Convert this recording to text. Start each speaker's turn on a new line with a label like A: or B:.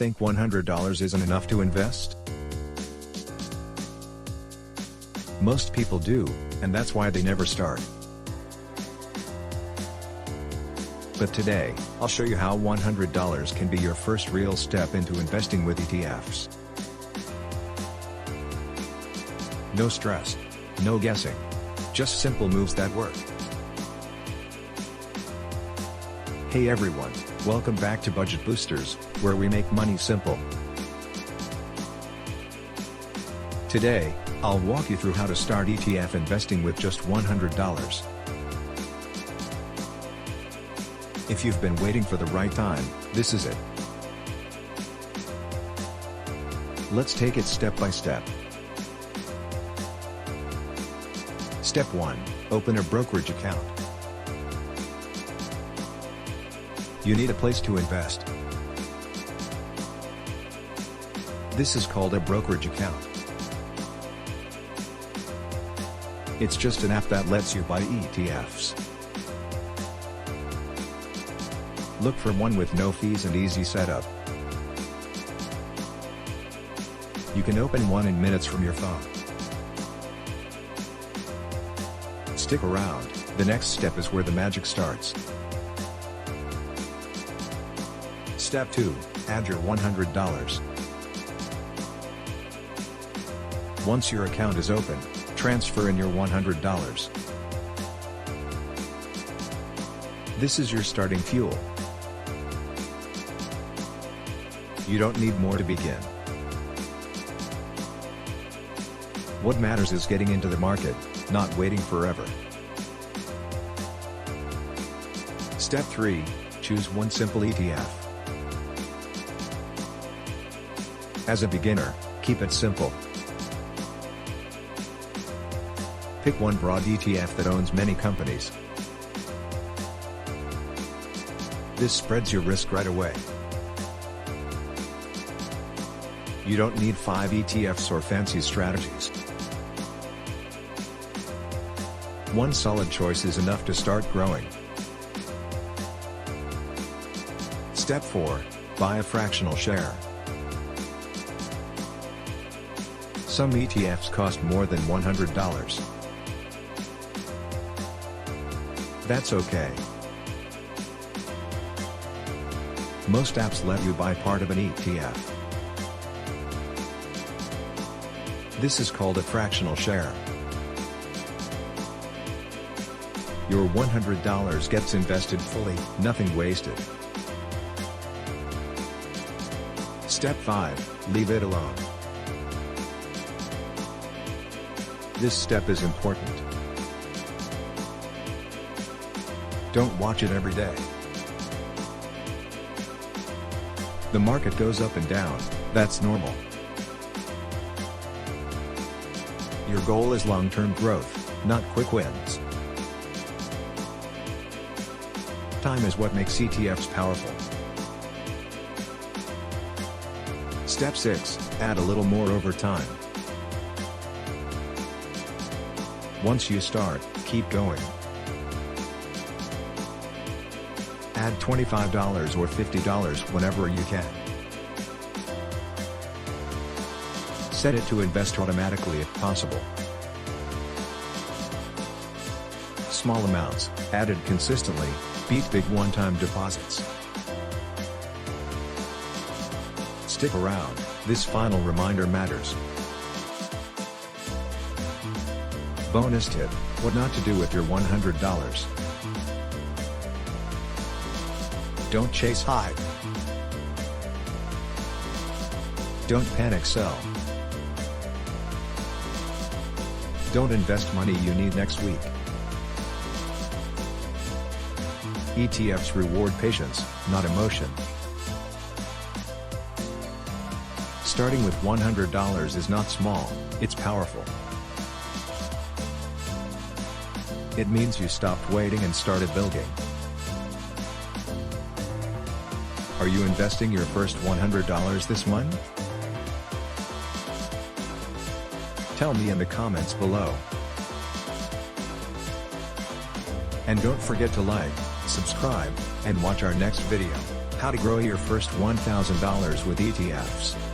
A: Think $100 isn't enough to invest? Most people do, and that's why they never start. But today, I'll show you how $100 can be your first real step into investing with ETFs. No stress, no guessing. Just simple moves that work. Hey everyone, welcome back to Budget Boosters, where we make money simple. Today, I'll walk you through how to start ETF investing with just $100. If you've been waiting for the right time, this is it. Let's take it step by step. Step 1. Open a brokerage account. You need a place to invest. This is called a brokerage account. It's just an app that lets you buy ETFs. Look for one with no fees and easy setup. You can open one in minutes from your phone. Stick around, the next step is where the magic starts. Step 2. Add your $100. Once your account is open, transfer in your $100. This is your starting fuel. You don't need more to begin. What matters is getting into the market, not waiting forever. Step 3. Choose one simple ETF. As a beginner, keep it simple. Pick one broad ETF that owns many companies. This spreads your risk right away. You don't need 5 ETFs or fancy strategies. One solid choice is enough to start growing. Step 4. Buy a fractional share. Some ETFs cost more than $100. That's okay. Most apps let you buy part of an ETF. This is called a fractional share. Your $100 gets invested fully, nothing wasted. Step 5. Leave it alone. This step is important. Don't watch it every day. The market goes up and down, that's normal. Your goal is long-term growth, not quick wins. Time is what makes ETFs powerful. Step 6. Add a little more over time. Once you start, keep going. Add $25 or $50 whenever you can. Set it to invest automatically if possible. Small amounts, added consistently, beat big one-time deposits. Stick around, this final reminder matters. Bonus tip, what not to do with your $100. Don't chase hype. Don't panic sell. Don't invest money you need next week. ETFs reward patience, not emotion. Starting with $100 is not small, it's powerful. It means you stopped waiting and started building. Are you investing your first $100 this month? Tell me in the comments below. And don't forget to like, subscribe, and watch our next video. How to grow your first $1,000 with ETFs.